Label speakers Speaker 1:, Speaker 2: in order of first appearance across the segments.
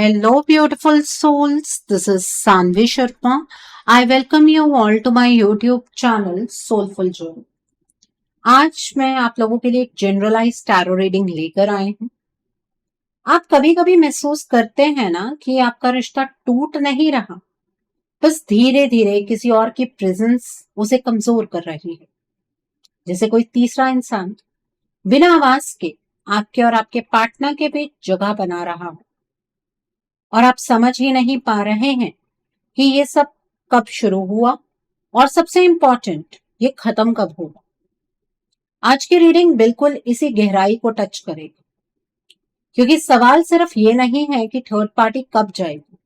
Speaker 1: Hello, beautiful souls. This is Sanvi Sharma. I welcome you all to my YouTube channel Soulful Joy. आज मैं आप लोगों के लिए एक जनरलाइज टैरो रीडिंग लेकर आई हूँ। आप कभी कभी महसूस करते हैं ना कि आपका रिश्ता टूट नहीं रहा, बस धीरे धीरे किसी और की प्रेजेंस उसे कमजोर कर रही है। जैसे कोई तीसरा इंसान बिना आवाज के आपके और आपके पार्टनर के बीच जगह बना रहा हो और आप समझ ही नहीं पा रहे हैं कि ये सब कब शुरू हुआ और सबसे इंपॉर्टेंट ये खत्म कब होगा। आज की रीडिंग बिल्कुल इसी गहराई को टच करेगी, क्योंकि सवाल सिर्फ ये नहीं है कि थर्ड पार्टी कब जाएगी,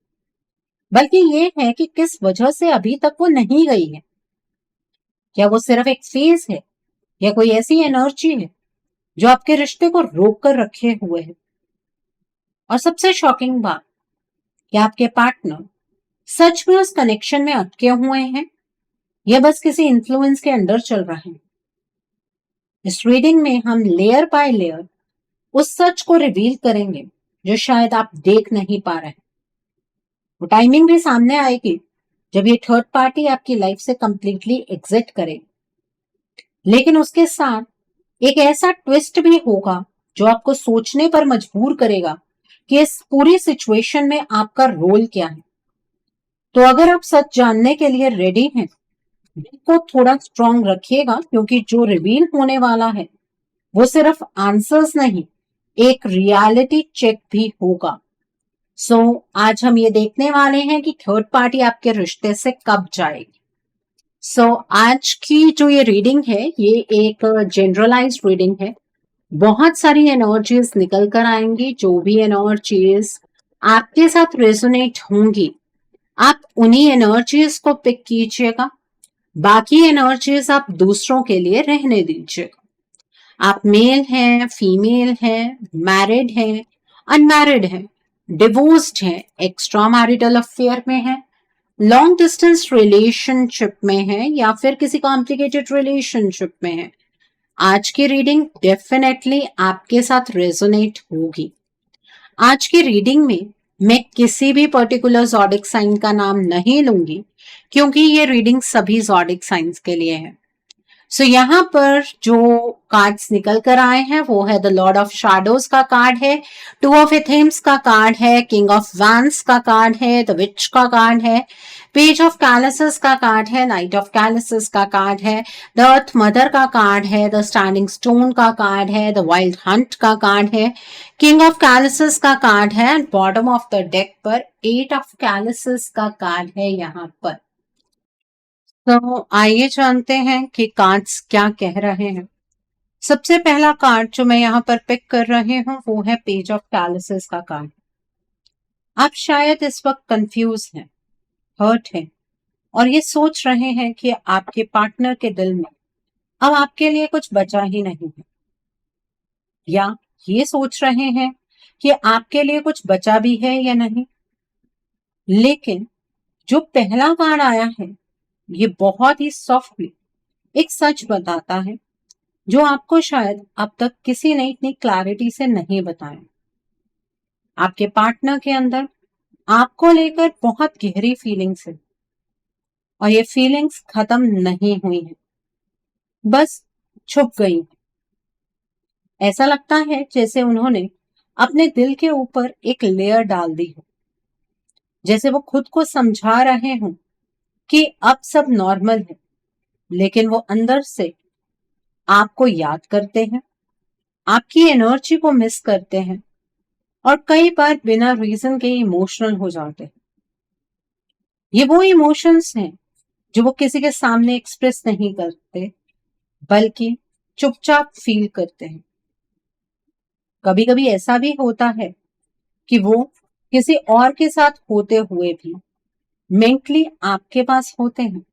Speaker 1: बल्कि ये है कि किस वजह से अभी तक वो नहीं गई है। क्या वो सिर्फ एक फेज है या कोई ऐसी एनर्जी है जो आपके रिश्ते को रोक कर रखे हुए है। और सबसे शॉकिंग बात, क्या आपके पार्टनर सच में उस कनेक्शन में अटके हुए हैं या बस किसी इन्फ्लुएंस के अंडर चल रहे हैं। इस रीडिंग में हम लेयर बाय लेयर उस सच को रिवील करेंगे जो शायद आप देख नहीं पा रहे हैं। वो टाइमिंग भी सामने आएगी जब ये थर्ड पार्टी आपकी लाइफ से कंप्लीटली एग्जिट करेगी, लेकिन उसके साथ एक ऐसा ट्विस्ट भी होगा जो आपको सोचने पर मजबूर करेगा कि इस पूरी सिचुएशन में आपका रोल क्या है। तो अगर आप सच जानने के लिए रेडी हैं, दिल को थोड़ा स्ट्रॉन्ग रखिएगा, क्योंकि जो रिवील होने वाला है वो सिर्फ आंसर्स नहीं, एक रियलिटी चेक भी होगा। सो आज हम ये देखने वाले हैं कि थर्ड पार्टी आपके रिश्ते से कब जाएगी। आज की जो ये रीडिंग है ये एक जनरलाइज्ड रीडिंग है। बहुत सारी एनर्जीज निकल कर आएंगी। जो भी एनर्जीज आपके साथ रेजोनेट होंगी आप उन्हीं एनर्जीज को पिक कीजिएगा, बाकी एनर्जीज आप दूसरों के लिए रहने दीजिएगा। आप मेल हैं, फीमेल हैं, मैरिड हैं, अनमैरिड हैं, डिवोर्स्ड हैं, एक्स्ट्रा मैरिटल अफेयर में हैं, लॉन्ग डिस्टेंस रिलेशनशिप में हैं या फिर किसी कॉम्प्लिकेटेड रिलेशनशिप में हैं, आज की रीडिंग डेफिनेटली आपके साथ रेजोनेट होगी। आज की रीडिंग में मैं किसी भी पर्टिकुलर ज़ोडिक साइन का नाम नहीं लूंगी, क्योंकि ये रीडिंग सभी ज़ोडिक साइंस के लिए है। यहाँ पर जो कार्ड्स निकल कर आए हैं वो है द लॉर्ड ऑफ शैडोज का कार्ड है, टू ऑफ एथेम्स का कार्ड है, किंग ऑफ वैंस का कार्ड है, द विच का कार्ड है, पेज ऑफ कैलिसेस का कार्ड है, नाइट ऑफ कैलिसेस का कार्ड है, द अर्थ मदर का कार्ड है, द स्टैंडिंग स्टोन का कार्ड है, द वाइल्ड हंट का कार्ड है, किंग ऑफ कैलिसेस का कार्ड है, and bottom of the deck पर एट ऑफ कैलिसेस का कार्ड है। यहाँ पर तो आइए जानते हैं कि कार्ड्स क्या कह रहे हैं। सबसे पहला कार्ड जो मैं यहाँ पर पिक कर रही हूँ वो है पेज ऑफ कैलिसेस का कार्ड। आप शायद इस वक्त कंफ्यूज हैं, हर्ट हैं और ये सोच रहे हैं कि आपके पार्टनर के दिल में अब आपके लिए कुछ बचा ही नहीं है, या ये सोच रहे हैं कि आपके लिए कुछ बचा भी है या नहीं। लेकिन जो पहला कार्ड आया है ये बहुत ही सॉफ्टली एक सच बताता है जो आपको शायद अब तक किसी ने इतनी क्लैरिटी से नहीं बताया। आपके पार्टनर के अंदर आपको लेकर बहुत गहरी फीलिंग्स है और ये फीलिंग्स खत्म नहीं हुई हैं, बस छुप गई हैं। ऐसा लगता है जैसे उन्होंने अपने दिल के ऊपर एक लेयर डाल दी हो, जैसे वो खुद को समझा रहे हों कि अब सब नॉर्मल है, लेकिन वो अंदर से आपको याद करते हैं, आपकी एनर्जी को मिस करते हैं और कई बार बिना रीजन के इमोशनल हो जाते हैं। ये वो इमोशंस हैं जो वो किसी के सामने एक्सप्रेस नहीं करते, बल्कि चुपचाप फील करते हैं। कभी कभी ऐसा भी होता है कि वो किसी और के साथ होते हुए भी मेंटली आपके पास होते हैं।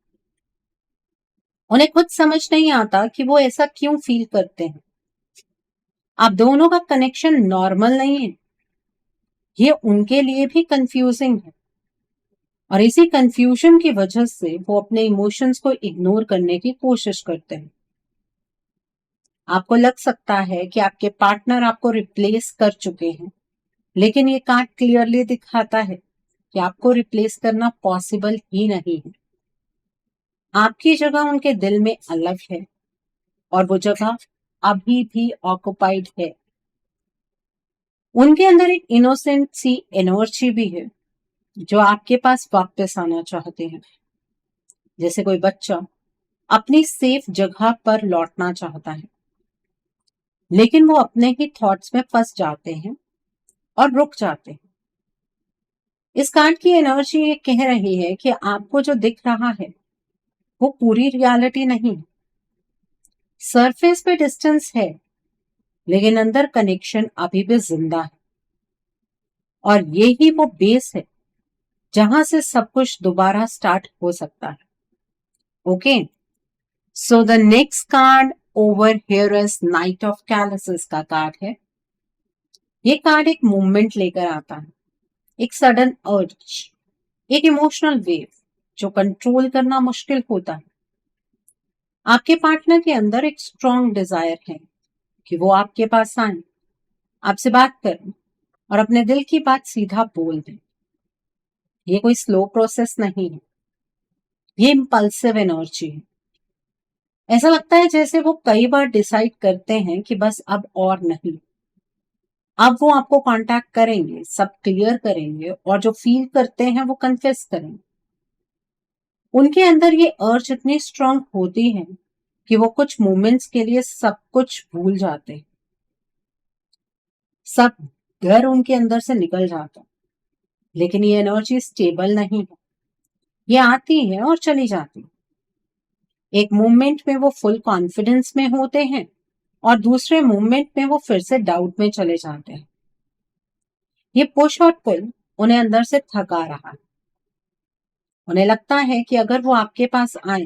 Speaker 1: उन्हें खुद समझ नहीं आता कि वो ऐसा क्यों फील करते हैं। आप दोनों का कनेक्शन नॉर्मल नहीं है, ये उनके लिए भी कंफ्यूजिंग है और इसी कंफ्यूजन की वजह से वो अपने इमोशंस को इग्नोर करने की कोशिश करते हैं। आपको लग सकता है कि आपके पार्टनर आपको रिप्लेस कर चुके हैं, लेकिन ये कार्ड क्लियरली दिखाता है कि आपको रिप्लेस करना पॉसिबल ही नहीं है। आपकी जगह उनके दिल में अलग है और वो जगह अभी भी ऑक्युपाइड है। उनके अंदर एक इनोसेंट सी एनर्जी भी है जो आपके पास वापस आना चाहते हैं, जैसे कोई बच्चा अपनी सेफ जगह पर लौटना चाहता है, लेकिन वो अपने ही थॉट्स में फंस जाते हैं और रुक जाते हैं। इस कार्ड की एनर्जी ये कह रही है कि आपको जो दिख रहा है वो पूरी रियलिटी नहीं। सरफेस पे डिस्टेंस है, लेकिन अंदर कनेक्शन अभी भी जिंदा है, और ये ही वो बेस है जहां से सब कुछ दोबारा स्टार्ट हो सकता है। Okay, so the next card over here is knight of chalices का कार्ड है। ये कार्ड एक मूवमेंट लेकर आता है, एक सडन अर्ज, एक इमोशनल वेव जो कंट्रोल करना मुश्किल होता है। आपके पार्टनर के अंदर एक स्ट्रॉन्ग डिजायर है कि वो आपके पास आए, आपसे बात करें और अपने दिल की बात सीधा बोल दें। ये कोई स्लो प्रोसेस नहीं है, ये इम्पल्सिव एनर्जी है। ऐसा लगता है जैसे वो कई बार डिसाइड करते हैं कि बस अब और नहीं। अब वो आपको कांटेक्ट करेंगे, सब क्लियर करेंगे और जो फील करते हैं वो कन्फेस करेंगे। उनके अंदर ये अर्ज इतनी स्ट्रांग होती है कि वो कुछ मोमेंट्स के लिए सब कुछ भूल जाते हैं, सब डर उनके अंदर से निकल जाता है। लेकिन ये एनर्जी स्टेबल नहीं है, ये आती है और चली जाती है। एक मूवमेंट में वो फुल कॉन्फिडेंस में होते हैं और दूसरे मूवमेंट में वो फिर से डाउट में चले जाते हैं। ये पुश और पुल उन्हें अंदर से थका रहा है। उन्हें लगता है कि अगर वो आपके पास आए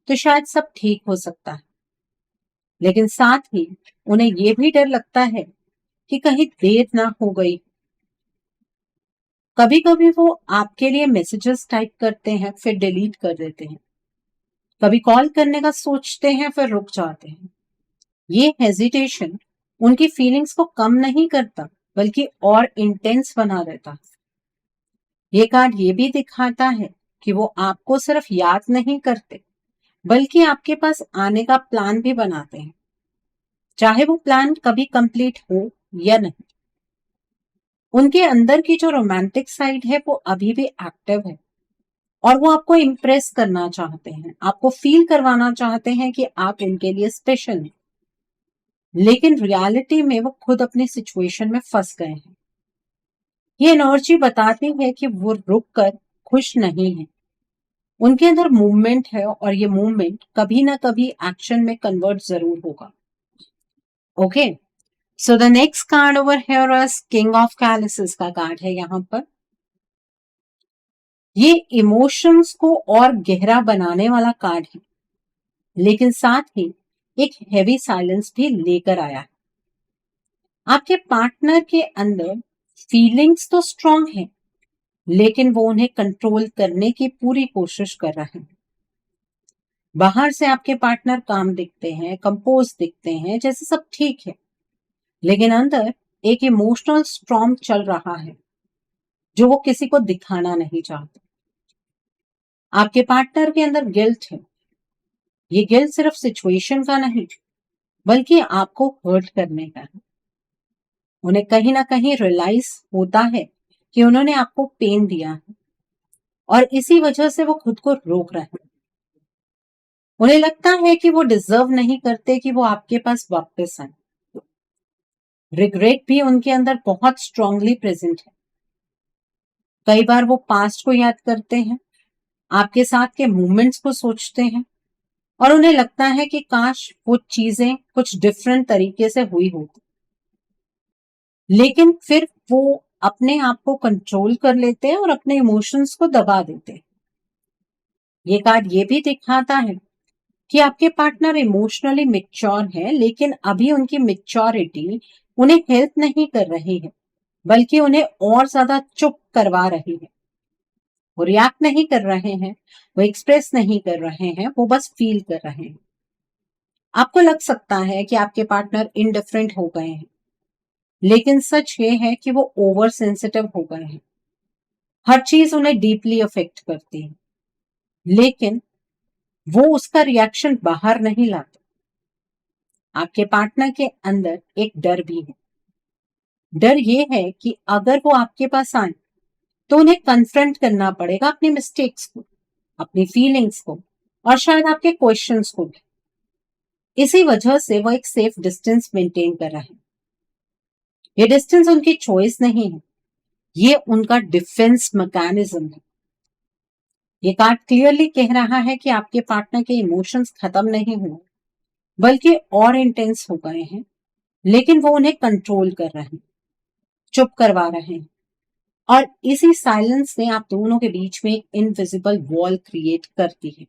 Speaker 1: तो शायद सब ठीक हो सकता है, लेकिन साथ ही उन्हें ये भी डर लगता है कि कहीं देर ना हो गई। कभी कभी वो आपके लिए मैसेजेस टाइप करते हैं फिर डिलीट कर देते हैं, कभी कॉल करने का सोचते हैं फिर रुक जाते हैं। ये हेजिटेशन उनकी फीलिंग्स को कम नहीं करता, बल्कि और इंटेंस बना देता है। ये कार्ड ये भी दिखाता है कि वो आपको सिर्फ याद नहीं करते, बल्कि आपके पास आने का प्लान भी बनाते हैं, चाहे वो प्लान कभी कंप्लीट हो या नहीं। उनके अंदर की जो रोमांटिक साइड है वो अभी भी एक्टिव है, और वो आपको इम्प्रेस करना चाहते हैं, आपको फील करवाना चाहते हैं कि आप उनके लिए स्पेशल हैं। लेकिन रियलिटी में वो खुद अपनी सिचुएशन में फंस गए हैं। ये एनर्जी बताती है कि वो रुक कर खुश नहीं है। उनके अंदर मूवमेंट है और ये मूवमेंट कभी ना कभी एक्शन में कन्वर्ट जरूर होगा। Okay, so the next card over here is king of chalices का कार्ड है। यहाँ पर ये इमोशंस को और गहरा बनाने वाला कार्ड है, लेकिन साथ ही एक हेवी साइलेंस भी लेकर आया है। आपके पार्टनर के अंदर फीलिंग्स तो स्ट्रांग है, लेकिन वो उन्हें कंट्रोल करने की पूरी कोशिश कर रहे हैं। बाहर से आपके पार्टनर काम दिखते हैं, कंपोज दिखते हैं, जैसे सब ठीक है, लेकिन अंदर एक इमोशनल स्ट्रॉम चल रहा है जो वो किसी को दिखाना नहीं चाहते। आपके पार्टनर के अंदर गिल्ट है। ये गिल्ट सिर्फ सिचुएशन का नहीं, बल्कि आपको हर्ट करने का है। उन्हें कहीं ना कहीं रियलाइज होता है कि उन्होंने आपको पेन दिया है, और इसी वजह से वो खुद को रोक रहे हैं। उन्हें लगता है कि वो डिजर्व नहीं करते कि वो आपके पास वापस आए। रिग्रेट भी उनके अंदर बहुत स्ट्रांगली प्रेजेंट है। कई बार वो पास्ट को याद करते हैं, आपके साथ के मूवमेंट्स को सोचते हैं, और उन्हें लगता है कि काश वो चीजें कुछ डिफरेंट तरीके से हुई होती। लेकिन फिर वो अपने आप को कंट्रोल कर लेते हैं और अपने इमोशंस को दबा देते हैं। ये कार्ड ये भी दिखाता है कि आपके पार्टनर इमोशनली मैच्योर है, लेकिन अभी उनकी मैच्योरिटी उन्हें हेल्प नहीं कर रही है, बल्कि उन्हें और ज्यादा चुप करवा रही है। वो रिएक्ट नहीं कर रहे हैं, वो एक्सप्रेस नहीं कर रहे हैं, वो बस फील कर रहे हैं। आपको लग सकता है कि आपके पार्टनर इनडिफरेंट हो गए हैं, लेकिन सच ये है कि वो ओवर सेंसिटिव हो गए हैं। हर चीज उन्हें डीपली अफेक्ट करती है, लेकिन वो उसका रिएक्शन बाहर नहीं लाते। आपके पार्टनर के अंदर एक डर भी है। डर ये है कि अगर वो आपके पास आए तो उन्हें कन्फ्रंट करना पड़ेगा अपनी मिस्टेक्स को, अपनी फीलिंग्स को, और शायद आपके क्वेश्चंस को भी। इसी वजह से वो एक सेफ डिस्टेंस मेंटेन कर रहे हैं। ये डिस्टेंस उनकी चॉइस नहीं है, ये उनका डिफेंस मैकेनिज्म है। ये कार्ड क्लियरली कह रहा है कि आपके पार्टनर के इमोशंस खत्म नहीं हुए, बल्कि और इंटेंस हो गए हैं, लेकिन वो उन्हें कंट्रोल कर रहे हैं, चुप करवा रहे हैं, और इसी साइलेंस ने आप दोनों के बीच में एक इनविजिबल वॉल क्रिएट करती है।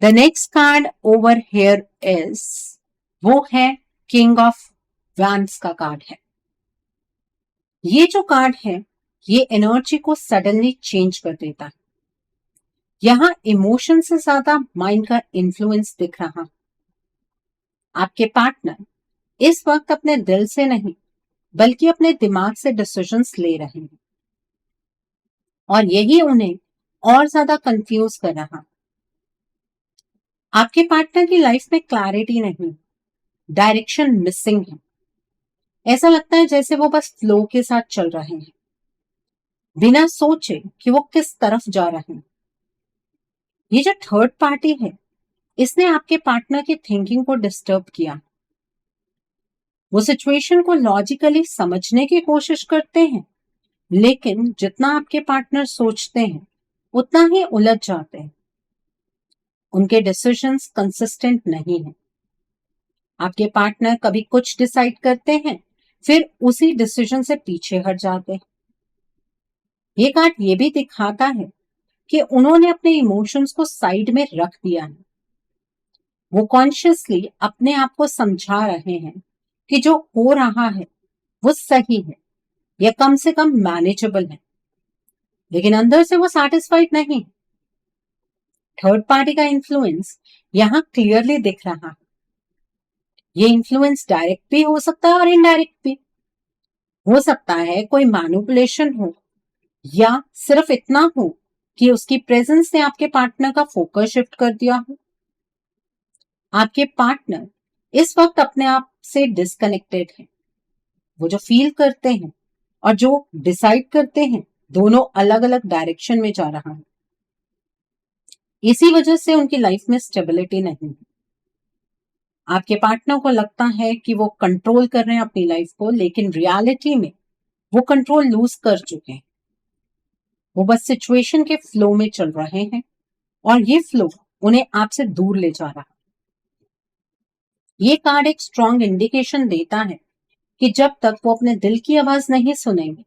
Speaker 1: The next card over here is, वो है किंग ऑफ वैंड्स का कार्ड है। ये जो कार्ड है, ये एनर्जी को सडनली चेंज कर देता है। यहां इमोशन से ज्यादा माइंड का इन्फ्लुएंस दिख रहा। आपके पार्टनर इस वक्त अपने दिल से नहीं, बल्कि अपने दिमाग से डिसीजंस ले रहे हैं, और यही उन्हें और ज्यादा कंफ्यूज कर रहा। आपके पार्टनर की लाइफ में क्लैरिटी नहीं, डायरेक्शन मिसिंग है। ऐसा लगता है जैसे वो बस फ्लो के साथ चल रहे हैं, बिना सोचे कि वो किस तरफ जा रहे हैं। ये जो थर्ड पार्टी है, इसने आपके पार्टनर की थिंकिंग को डिस्टर्ब किया। वो सिचुएशन को लॉजिकली समझने की कोशिश करते हैं, लेकिन जितना आपके पार्टनर सोचते हैं उतना ही उलझ जाते हैं। उनके डिसीजंस कंसिस्टेंट नहीं है। आपके पार्टनर कभी कुछ डिसाइड करते हैं, फिर उसी डिसीजन से पीछे हट जाते हैं। ये कार्ड ये भी दिखाता है कि उन्होंने अपने इमोशंस को साइड में रख दिया है। वो कॉन्शियसली अपने आप को समझा रहे हैं कि जो हो रहा है वो सही है, या कम से कम मैनेजेबल है, लेकिन अंदर से वो सैटिस्फाइड नहीं। थर्ड पार्टी का इन्फ्लुएंस यहां क्लियरली दिख रहा है। ये इन्फ्लुएंस डायरेक्ट भी हो सकता है और इनडायरेक्ट भी हो सकता है। कोई मैनिपुलेशन हो, या सिर्फ इतना हो कि उसकी प्रेजेंस ने आपके पार्टनर का फोकस शिफ्ट कर दिया हो। आपके पार्टनर इस वक्त अपने आप से डिस्कनेक्टेड है। वो जो फील करते हैं और जो डिसाइड करते हैं, दोनों अलग अलग डायरेक्शन में जा रहा है। इसी वजह से उनकी लाइफ में स्टेबिलिटी नहीं है। आपके पार्टनर को लगता है कि वो कंट्रोल कर रहे हैं अपनी लाइफ को, लेकिन रियलिटी में वो कंट्रोल लूज कर चुके हैं। वो बस सिचुएशन के फ्लो में चल रहे हैं, और ये फ्लो उन्हें आपसे दूर ले जा रहा है। ये कार्ड एक स्ट्रॉन्ग इंडिकेशन देता है कि जब तक वो अपने दिल की आवाज नहीं सुनेंगे,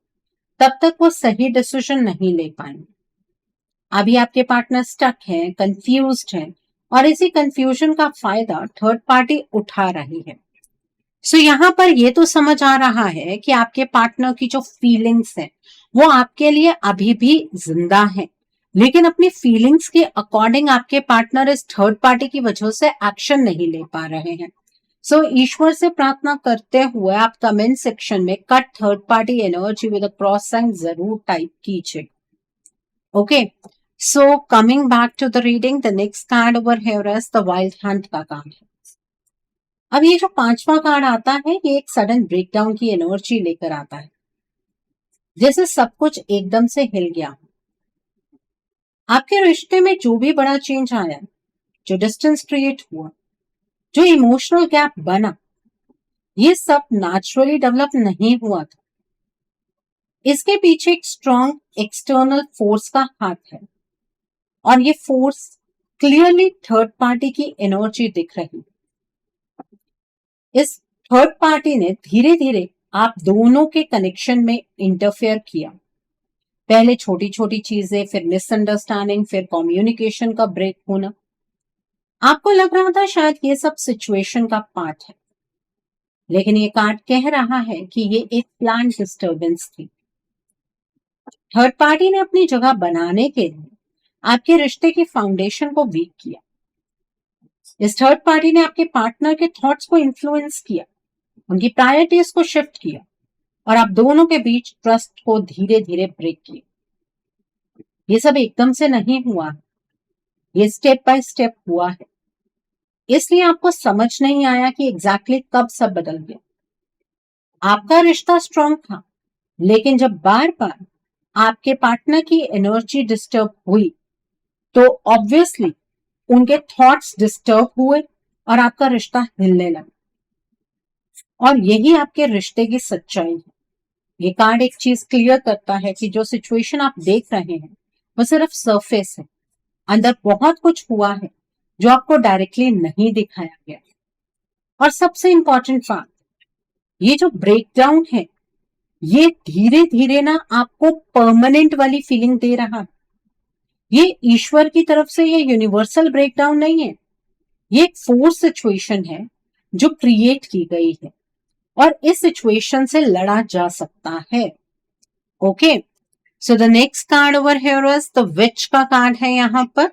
Speaker 1: तब तक वो सही डिसीजन नहीं ले पाएंगे। अभी आपके पार्टनर स्टक हैं, कंफ्यूज्ड हैं, और इसी कंफ्यूजन का फायदा थर्ड पार्टी उठा रही है। सो यहाँ पर ये तो समझ आ रहा है कि आपके पार्टनर की जो फीलिंग्स है वो आपके लिए अभी भी जिंदा है, लेकिन अपनी फीलिंग्स के अकॉर्डिंग आपके पार्टनर इस थर्ड पार्टी की वजह से एक्शन नहीं ले पा रहे हैं। सो ईश्वर से प्रार्थना करते हुए आप कमेंट सेक्शन में cut third party energy with a cross sign जरूर टाइप कीजिए। Okay, so coming back to the reading, the next card over here is the wild hunt का कार्ड है। अब ये जो पांचवा कार्ड आता है, ये एक सडन ब्रेकडाउन की एनर्जी लेकर आता है, जैसे सब कुछ एकदम से हिल गया। आपके रिश्ते में जो भी बड़ा चेंज आया, जो डिस्टेंस क्रिएट हुआ, जो इमोशनल गैप बना, ये सब नेचुरली डेवलप नहीं हुआ था। इसके पीछे एक स्ट्रॉन्ग एक्सटर्नल फोर्स का हाथ है, और ये फोर्स क्लियरली थर्ड पार्टी की एनर्जी दिख रही है। इस थर्ड पार्टी ने धीरे धीरे आप दोनों के कनेक्शन में इंटरफेयर किया। पहले छोटी छोटी चीजें, फिर मिसअंडरस्टैंडिंग, फिर कम्युनिकेशन का ब्रेक होना। आपको लग रहा था शायद ये सब सिचुएशन का पार्ट है, लेकिन ये कार्ड कह रहा है कि ये एक प्लान डिस्टर्बेंस थी। थर्ड पार्टी ने अपनी जगह बनाने के लिए आपके रिश्ते की फाउंडेशन को वीक किया। इस थर्ड पार्टी ने आपके पार्टनर के थॉट्स को इन्फ्लुएंस किया, उनकी प्रायोरिटीज को शिफ्ट किया और आप दोनों के बीच ट्रस्ट को धीरे धीरे ब्रेक किया। ये सब एकदम से नहीं हुआ, ये स्टेप बाय स्टेप हुआ है। इसलिए आपको समझ नहीं आया कि एग्जैक्टली कब सब बदल गया। आपका रिश्ता स्ट्रांग था, लेकिन जब बार बार आपके पार्टनर की एनर्जी डिस्टर्ब हुई तो ऑब्वियसली उनके थॉट्स डिस्टर्ब हुए और आपका रिश्ता हिलने लगा। और यही आपके रिश्ते की सच्चाई है। ये कार्ड एक चीज क्लियर करता है कि जो सिचुएशन आप देख रहे हैं वो सिर्फ सरफेस है, अंदर बहुत कुछ हुआ है जो आपको डायरेक्टली नहीं दिखाया गया। और सबसे इंपॉर्टेंट बात, ये जो ब्रेकडाउन है ये धीरे धीरे ना आपको परमानेंट वाली फीलिंग दे रहा है। ये ईश्वर की तरफ से ये यूनिवर्सल ब्रेकडाउन नहीं है, ये एक फोर्स सिचुएशन है जो क्रिएट की गई है और इस सिचुएशन से लड़ा जा सकता है। Okay, so the next card over here is the which का कार्ड है। यहां पर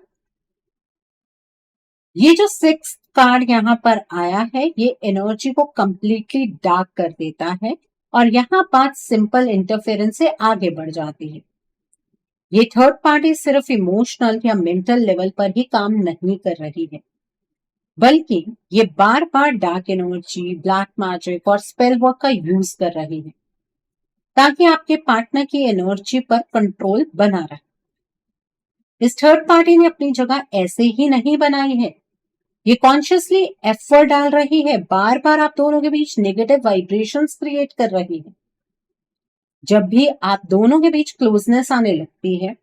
Speaker 1: ये जो 6th कार्ड यहां पर आया है ये एनर्जी को कंप्लीटली डार्क कर देता है और यहां बात सिंपल इंटरफेरेंस से आगे बढ़ जाती है। ये थर्ड पार्टी सिर्फ इमोशनल या मेंटल लेवल पर ही काम नहीं कर रही है, बल्कि ये बार बार डार्क एनर्जी, ब्लैक मैजिक और स्पेल वर्क का यूज कर रही है ताकि आपके पार्टनर की एनर्जी पर कंट्रोल बना रहे। इस थर्ड पार्टी ने अपनी जगह ऐसे ही नहीं बनाई है, ये कॉन्शियसली एफर्ट डाल रही है, बार बार आप दोनों के बीच नेगेटिव वाइब्रेशंस क्रिएट कर रही है। जब भी आप दोनों के बीच क्लोजनेस आने लगती है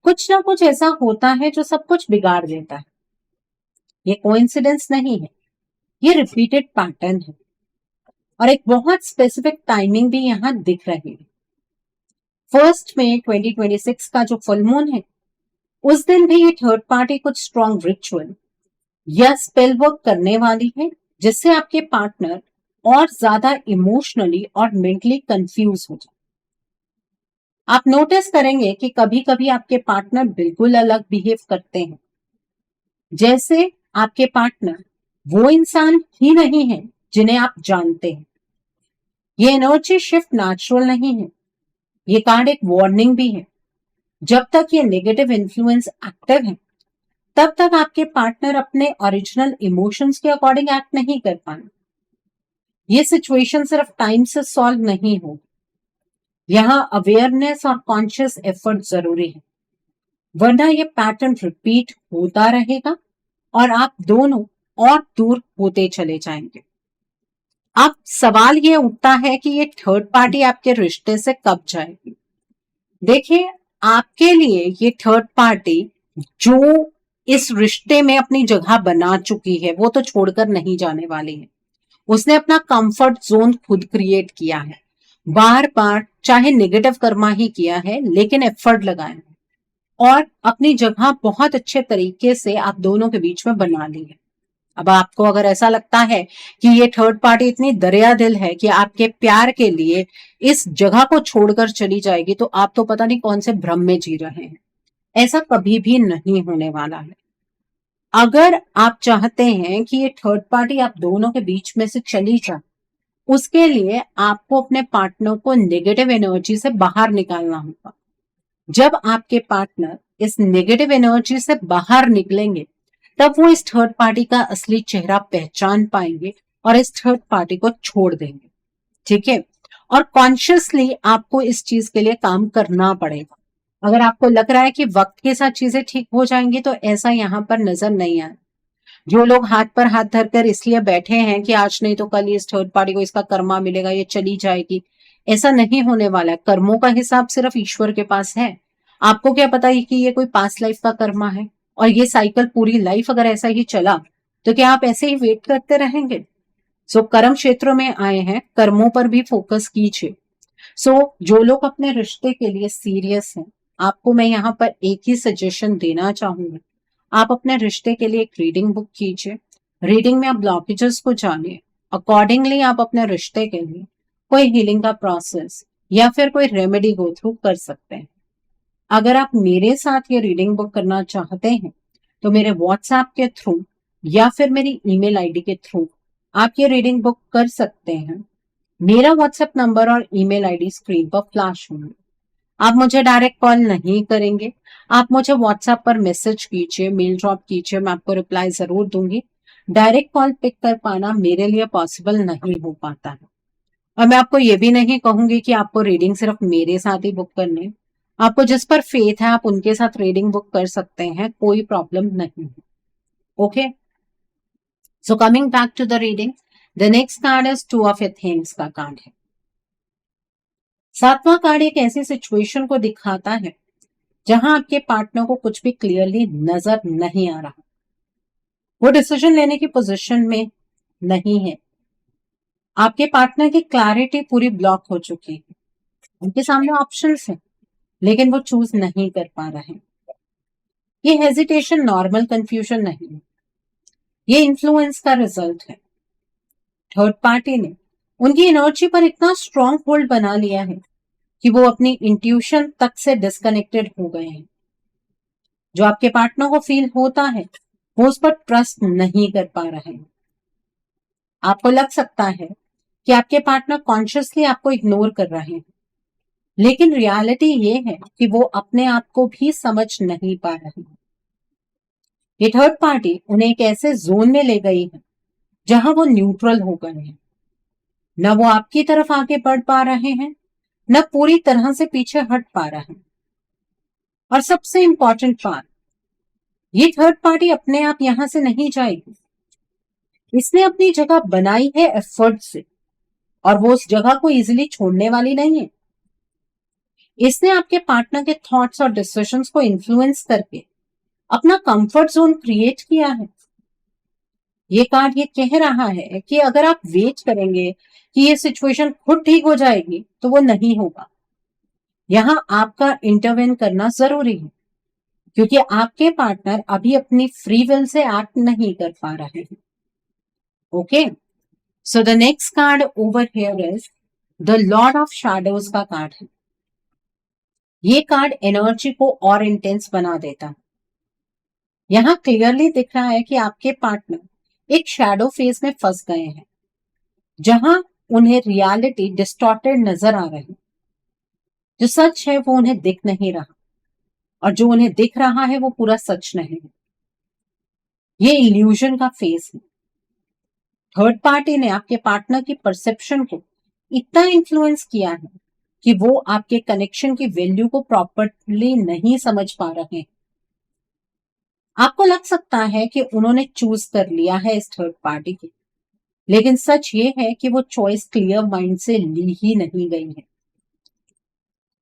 Speaker 1: कुछ ना कुछ ऐसा होता है जो सब कुछ बिगाड़ देता है। ये कोइंसिडेंस नहीं है, ये रिपीटेड पैटर्न है और एक बहुत स्पेसिफिक टाइमिंग भी यहां दिख रही है। 1 मई 2026 का जो फुल मून है उस दिन भी ये थर्ड पार्टी कुछ स्ट्रॉन्ग रिचुअल या स्पेल वर्क करने वाली है जिससे आपके पार्टनर और ज्यादा इमोशनली और मेंटली कंफ्यूज हो जाए। आप नोटिस करेंगे कि कभी कभी आपके पार्टनर बिल्कुल अलग बिहेव करते हैं, जैसे आपके पार्टनर वो इंसान ही नहीं है जिन्हें आप जानते हैं। ये एनर्जी शिफ्ट नेचुरल नहीं है, ये कार्ड एक वार्निंग भी है। जब तक ये नेगेटिव इन्फ्लुएंस एक्टिव है तब तक आपके पार्टनर अपने ओरिजिनल इमोशंस के अकॉर्डिंग एक्ट नहीं कर पाए। ये सिचुएशन सिर्फ टाइम से सॉल्व नहीं हो, यहाँ अवेयरनेस और कॉन्शियस एफर्ट जरूरी है, वरना ये पैटर्न रिपीट होता रहेगा और आप दोनों और दूर होते चले जाएंगे। अब सवाल ये उठता है कि ये थर्ड पार्टी आपके रिश्ते से कब जाएगी। देखिए, आपके लिए ये थर्ड पार्टी जो इस रिश्ते में अपनी जगह बना चुकी है वो तो छोड़कर नहीं जाने वाली है। उसने अपना कंफर्ट जोन खुद क्रिएट किया है, बार बार चाहे नेगेटिव कर्मा ही किया है लेकिन एफर्ट लगाया है और अपनी जगह बहुत अच्छे तरीके से आप दोनों के बीच में बना ली है। अब आपको अगर ऐसा लगता है कि ये थर्ड पार्टी इतनी दरिया दिल है कि आपके प्यार के लिए इस जगह को छोड़कर चली जाएगी तो आप तो पता नहीं कौन से भ्रम में जी रहे हैं। ऐसा कभी भी नहीं होने वाला है। अगर आप चाहते हैं कि ये थर्ड पार्टी आप दोनों के बीच में से चली जाए, उसके लिए आपको अपने पार्टनर को नेगेटिव एनर्जी से बाहर निकालना होगा। जब आपके पार्टनर इस नेगेटिव एनर्जी से बाहर निकलेंगे तब वो इस थर्ड पार्टी का असली चेहरा पहचान पाएंगे और इस थर्ड पार्टी को छोड़ देंगे। ठीक है, और कॉन्शियसली आपको इस चीज के लिए काम करना पड़ेगा। अगर आपको लग रहा है कि वक्त के साथ चीजें ठीक हो जाएंगी तो ऐसा यहाँ पर नजर नहीं आए। जो लोग हाथ पर हाथ धरकर इसलिए बैठे हैं कि आज नहीं तो कल इस थर्ड पार्टी को इसका कर्मा मिलेगा, ये चली जाएगी, ऐसा नहीं होने वाला है। कर्मों का हिसाब सिर्फ ईश्वर के पास है। आपको क्या पता है कि ये कोई पास्ट लाइफ का कर्मा है और ये साइकिल पूरी लाइफ अगर ऐसा ही चला तो क्या आप ऐसे ही वेट करते रहेंगे? सो कर्म क्षेत्रों में आए हैं, कर्मों पर भी फोकस कीजिए। सो जो लोग अपने रिश्ते के लिए सीरियस हैं, आपको मैं यहाँ पर एक ही सजेशन देना चाहूंगी, आप अपने रिश्ते के लिए एक रीडिंग बुक कीजिए। रीडिंग में आप ब्लॉकेजेस को जानिए, अकॉर्डिंगली आप अपने रिश्ते के लिए कोई हीलिंग का प्रोसेस या फिर कोई रेमेडी गो थ्रू कर सकते हैं। अगर आप मेरे साथ ये रीडिंग बुक करना चाहते हैं तो मेरे व्हाट्सएप के थ्रू या फिर मेरी ईमेल आईडी के थ्रू आप ये रीडिंग बुक कर सकते हैं मेरा व्हाट्सएप नंबर और ईमेल आईडी स्क्रीन पर फ्लैश होंगे। आप मुझे डायरेक्ट कॉल नहीं करेंगे, आप मुझे व्हाट्सएप पर मैसेज कीजिए, मेल ड्रॉप कीजिए, मैं आपको रिप्लाई जरूर दूंगी। डायरेक्ट कॉल पिक कर पाना मेरे लिए पॉसिबल नहीं हो पाता है। और मैं आपको ये भी नहीं कहूंगी कि आपको रीडिंग सिर्फ मेरे साथ ही बुक करनी है। आपको जिस पर फेथ है आप उनके साथ रीडिंग बुक कर सकते हैं, कोई प्रॉब्लम नहीं है। Okay, so coming back to the reading, the next card is two of Athens का कार्ड है। सातवां कार्ड एक ऐसी सिचुएशन को दिखाता है जहां आपके पार्टनर को कुछ भी क्लियरली नजर नहीं आ रहा, वो डिसीजन लेने की पोजीशन में नहीं है। आपके पार्टनर की क्लैरिटी पूरी ब्लॉक हो चुकी है, उनके सामने ऑप्शंस हैं लेकिन वो चूज नहीं कर पा रहे हैं। ये हेजिटेशन नॉर्मल कंफ्यूजन नहीं है, ये इन्फ्लुएंस का रिजल्ट है। थर्ड पार्टी ने उनकी एनर्जी पर इतना स्ट्रॉन्ग होल्ड बना लिया है कि वो अपनी इंट्यूशन तक से डिस्कनेक्टेड हो गए हैं। जो आपके पार्टनर को फील होता है वो उस पर ट्रस्ट नहीं कर पा रहे हैं। आपको लग सकता है कि आपके पार्टनर कॉन्शियसली आपको इग्नोर कर रहे हैं, लेकिन रियलिटी ये है कि वो अपने आप को भी समझ नहीं पा रहे हैं। ये थर्ड पार्टी उन्हें एक ऐसे जोन में ले गई है जहां वो न्यूट्रल हो गए हैं। न वो आपकी तरफ आगे बढ़ पा रहे हैं, न पूरी तरह से पीछे हट पा रहे हैं। और सबसे इंपॉर्टेंट बात, ये थर्ड पार्टी अपने आप यहां से नहीं जाएगी। इसने अपनी जगह बनाई है एफर्ट से, और वो उस जगह को इजीली छोड़ने वाली नहीं है। इसने आपके पार्टनर के थॉट्स और डिसीजंस को इन्फ्लुएंस करके अपना कंफर्ट जोन क्रिएट किया है। ये कार्ड ये कह रहा है कि अगर आप वेट करेंगे कि ये सिचुएशन खुद ठीक हो जाएगी तो वो नहीं होगा। यहां आपका इंटरवेन करना जरूरी है, क्योंकि आपके पार्टनर अभी अपनी फ्री विल से एक्ट नहीं कर पा रहे हैं। Okay, so the next card over here is the Lord of shadows का कार्ड है। ये कार्ड एनर्जी को और इंटेंस बना देता है। यहां क्लियरली दिख रहा है कि आपके पार्टनर एक शैडो फेज में फंस गए हैं, जहां उन्हें रियलिटी डिस्टॉर्टेड नजर आ रही है। जो सच है वो उन्हें दिख नहीं रहा, और जो उन्हें दिख रहा है वो पूरा सच नहीं है। ये इल्यूजन का फेज है। थर्ड पार्टी ने आपके पार्टनर की परसेप्शन को इतना इन्फ्लुएंस किया है कि वो आपके कनेक्शन की वैल्यू को प्रॉपरली नहीं समझ पा रहे हैं। आपको लग सकता है कि उन्होंने चूज कर लिया है इस थर्ड पार्टी की, लेकिन सच ये है कि वो चॉइस क्लियर माइंड से ली ही नहीं गई है।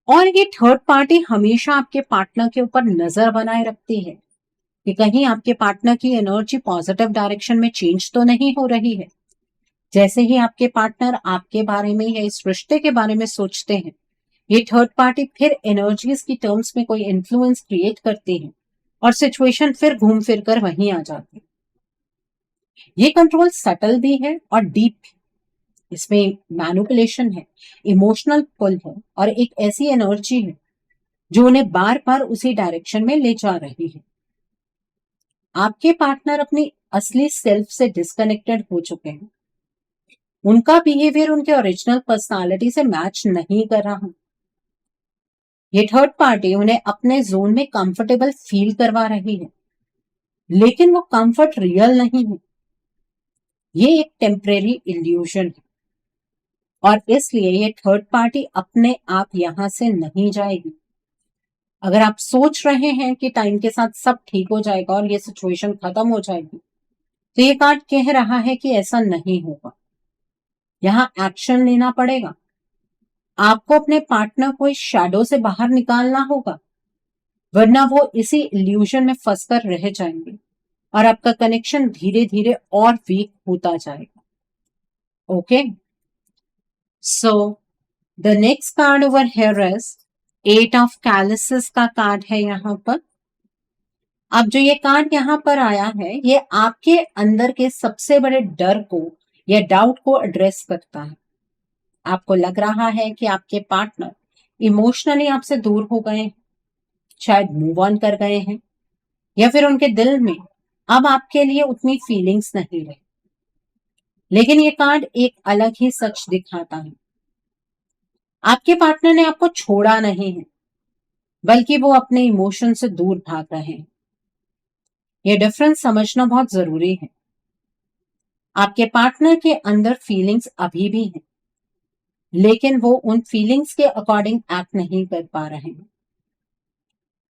Speaker 1: और ये थर्ड पार्टी हमेशा आपके पार्टनर के ऊपर नजर बनाए रखती है कि कहीं आपके पार्टनर की एनर्जी पॉजिटिव डायरेक्शन में चेंज तो नहीं हो रही है। जैसे ही आपके पार्टनर आपके बारे में या इस रिश्ते के बारे में सोचते हैं, ये थर्ड पार्टी फिर एनर्जीज की टर्म्स में कोई इन्फ्लुएंस क्रिएट करती है और सिचुएशन फिर घूम फिर कर वहीं आ जाती है। ये कंट्रोल सटल भी है और डीप भी। इसमें मैनिपुलेशन है, इमोशनल पुल है, और एक ऐसी एनर्जी है जो उन्हें बार बार उसी डायरेक्शन में ले जा रही है। आपके पार्टनर अपनी असली सेल्फ से डिस्कनेक्टेड हो चुके हैं। उनका बिहेवियर उनके ओरिजिनल पर्सनालिटी से मैच नहीं कर रहा। ये थर्ड पार्टी उन्हें अपने जोन में कंफर्टेबल फील करवा रही है, लेकिन वो कंफर्ट रियल नहीं है। ये एक टेम्परेरी इल्यूजन है, और इसलिए ये थर्ड पार्टी अपने आप यहां से नहीं जाएगी। अगर आप सोच रहे हैं कि टाइम के साथ सब ठीक हो जाएगा और ये सिचुएशन खत्म हो जाएगी, तो ये कार्ड कह रहा है कि ऐसा नहीं होगा। यहां एक्शन लेना पड़ेगा। आपको अपने पार्टनर को इस शैडो से बाहर निकालना होगा, वरना वो इसी इल्यूजन में फंसकर रह जाएंगे और आपका कनेक्शन धीरे धीरे और वीक होता जाएगा। Okay, so the next card over here is 8 of chalices का कार्ड है यहाँ पर। अब जो ये कार्ड यहाँ पर आया है, ये आपके अंदर के सबसे बड़े डर को या डाउट को एड्रेस करता है। आपको लग रहा है कि आपके पार्टनर इमोशनली आपसे दूर हो गए हैं, शायद मूव ऑन कर गए हैं, या फिर उनके दिल में अब आपके लिए उतनी फीलिंग्स नहीं रही। लेकिन ये कार्ड एक अलग ही सच दिखाता है। आपके पार्टनर ने आपको छोड़ा नहीं है, बल्कि वो अपने इमोशन से दूर भाग रहे हैं। ये डिफरेंस समझना बहुत जरूरी है। आपके पार्टनर के अंदर फीलिंग्स अभी भी हैं, लेकिन वो उन फीलिंग्स के अकॉर्डिंग एक्ट नहीं कर पा रहे हैं।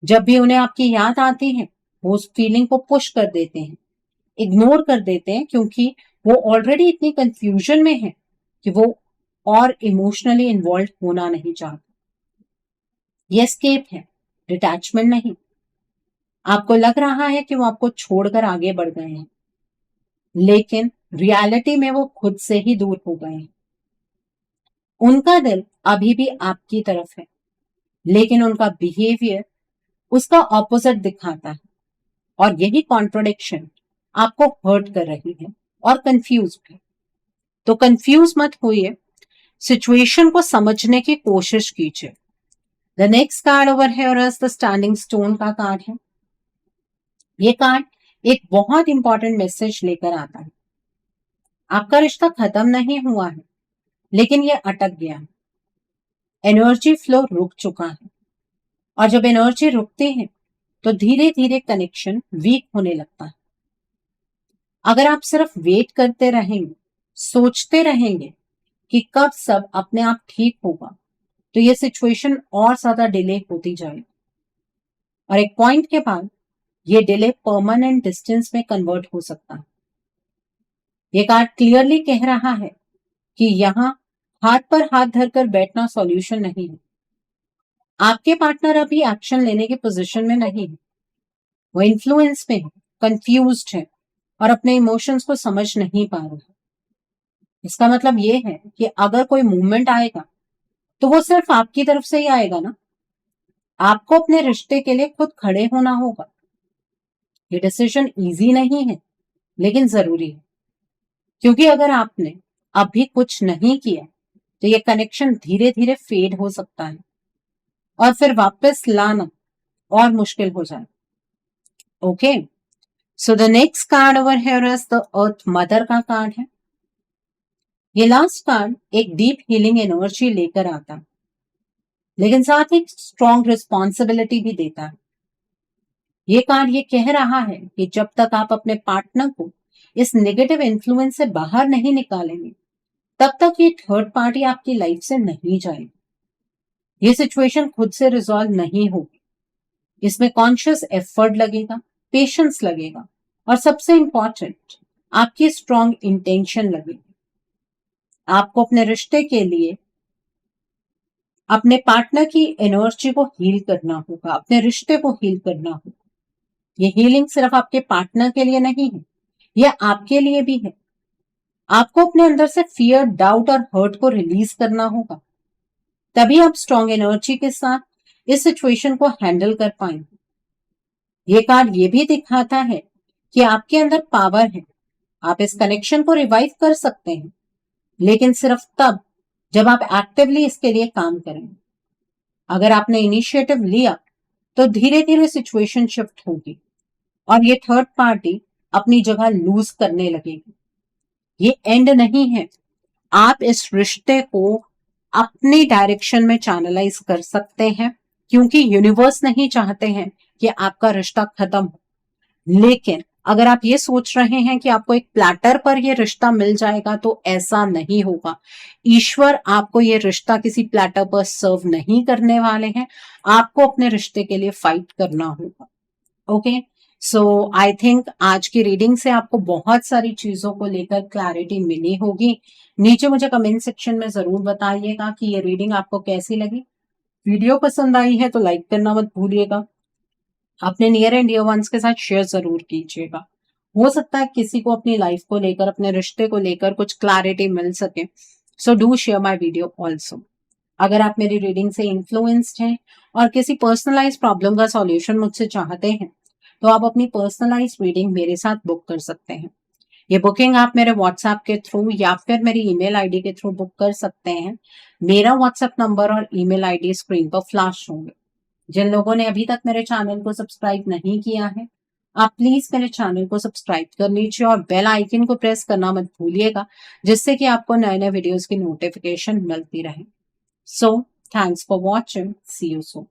Speaker 1: जब भी उन्हें आपकी याद आती है, वो उस फीलिंग को पुश कर देते हैं, इग्नोर कर देते हैं, क्योंकि वो ऑलरेडी इतनी कंफ्यूजन में है कि वो और इमोशनली इन्वॉल्व होना नहीं चाहते। ये एस्केप है, डिटैचमेंट नहीं। आपको लग रहा है कि वो आपको छोड़कर आगे बढ़ गए हैं, लेकिन रियलिटी में वो खुद से ही दूर हो गए हैं। उनका दिल अभी भी आपकी तरफ है, लेकिन उनका बिहेवियर उसका ऑपोजिट दिखाता है। और यही कॉन्ट्रोडिक्शन आपको हर्ट कर रही है और कंफ्यूज भी। तो कंफ्यूज मत होइए, सिचुएशन को समझने की कोशिश कीजिए। The next card over here is the standing stone का कार्ड है। ये कार्ड एक बहुत इंपॉर्टेंट मैसेज लेकर आता है। आपका रिश्ता खत्म नहीं हुआ है, लेकिन ये अटक गया है। एनर्जी फ्लो रुक चुका है, और जब एनर्जी रुकती है तो धीरे धीरे कनेक्शन वीक होने लगता है। अगर आप सिर्फ वेट करते रहेंगे, सोचते रहेंगे कि कब सब अपने आप ठीक होगा, तो ये सिचुएशन और ज्यादा डिले होती जाएगी, और एक पॉइंट के बाद ये डिले परमानेंट डिस्टेंस में कन्वर्ट हो सकता है। ये कार्ड क्लियरली कह रहा है कि यहाँ हाथ पर हाथ धरकर बैठना सॉल्यूशन नहीं है। आपके पार्टनर अभी एक्शन लेने की पोजीशन में नहीं है। वो इन्फ्लुएंस में है, कंफ्यूज्ड है, और अपने इमोशंस को समझ नहीं पा रहे हैं। इसका मतलब ये है कि अगर कोई मूवमेंट आएगा तो वो सिर्फ आपकी तरफ से ही आएगा ना। आपको अपने रिश्ते के लिए खुद खड़े होना होगा। ये डिसीजन इजी नहीं है, लेकिन जरूरी है, क्योंकि अगर आपने अभी कुछ नहीं किया तो ये कनेक्शन धीरे धीरे फेड हो सकता है, और फिर वापस लाना और मुश्किल हो जाए। Okay, so the next card over here is the earth mother का कार्ड है। ये लास्ट कार्ड एक डीप हीलिंग एनर्जी लेकर आता है, लेकिन साथ ही स्ट्रॉन्ग रिस्पॉन्सिबिलिटी भी देता है। ये कार्ड ये कह रहा है कि जब तक आप अपने पार्टनर को इस नेगेटिव इन्फ्लुएंस से बाहर नहीं निकालेंगे, तब तक ये थर्ड पार्टी आपकी लाइफ से नहीं जाएगी। ये सिचुएशन खुद से रिजॉल्व नहीं होगी। इसमें कॉन्शियस एफर्ट लगेगा, पेशेंस लगेगा, और सबसे इंपॉर्टेंट आपकी स्ट्रॉन्ग इंटेंशन लगेगी। आपको अपने रिश्ते के लिए अपने पार्टनर की एनर्जी को हील करना होगा, अपने रिश्ते को हील करना होगा। ये हीलिंग सिर्फ आपके पार्टनर के लिए नहीं है, यह आपके लिए भी है। आपको अपने अंदर से फियर, डाउट और हर्ट को रिलीज करना होगा, तभी आप स्ट्रॉन्ग एनर्जी के साथ इस सिचुएशन को हैंडल कर पाएंगे। ये कार्ड ये भी दिखाता है कि आपके अंदर पावर है। आप इस कनेक्शन को रिवाइव कर सकते हैं, लेकिन सिर्फ तब जब आप एक्टिवली इसके लिए काम करें। अगर आपने इनिशिएटिव लिया तो धीरे धीरे सिचुएशन शिफ्ट होगी, और ये थर्ड पार्टी अपनी जगह लूज करने लगेगी। ये एंड नहीं है। आप इस रिश्ते को अपनी डायरेक्शन में चैनलाइज कर सकते हैं, क्योंकि यूनिवर्स नहीं चाहते हैं कि आपका रिश्ता खत्म हो। लेकिन अगर आप ये सोच रहे हैं कि आपको एक प्लेटर पर ये रिश्ता मिल जाएगा, तो ऐसा नहीं होगा। ईश्वर आपको ये रिश्ता किसी प्लेटर पर सर्व नहीं करने वाले हैं। आपको अपने रिश्ते के लिए फाइट करना होगा। ओके, सो आई थिंक आज की रीडिंग से आपको बहुत सारी चीजों को लेकर क्लैरिटी मिली होगी। नीचे मुझे कमेंट सेक्शन में जरूर बताइएगा कि ये रीडिंग आपको कैसी लगी। वीडियो पसंद आई है तो लाइक करना मत भूलिएगा। अपने नियर एंड डियर वंस के साथ शेयर जरूर कीजिएगा। हो सकता है किसी को अपनी लाइफ को लेकर, अपने रिश्ते को लेकर कुछ क्लैरिटी मिल सके। So do share my video also. अगर आप मेरी रीडिंग से इन्फ्लुएंस्ड हैं और किसी पर्सनलाइज प्रॉब्लम का सॉल्यूशन मुझसे चाहते हैं, तो आप अपनी पर्सनलाइज रीडिंग मेरे साथ बुक कर सकते हैं। ये बुकिंग आप मेरे व्हाट्सएप के थ्रू या फिर मेरी ईमेल आईडी के थ्रू बुक कर सकते हैं। मेरा व्हाट्सएप नंबर और ईमेल आईडी स्क्रीन पर फ्लैश होंगे। जिन लोगों ने अभी तक मेरे चैनल को सब्सक्राइब नहीं किया है, आप प्लीज मेरे चैनल को सब्सक्राइब कर लीजिए और बेल आइकन को प्रेस करना मत भूलिएगा, जिससे कि आपको नए नए वीडियोस की नोटिफिकेशन मिलती रहे। So thanks for watching, see you soon.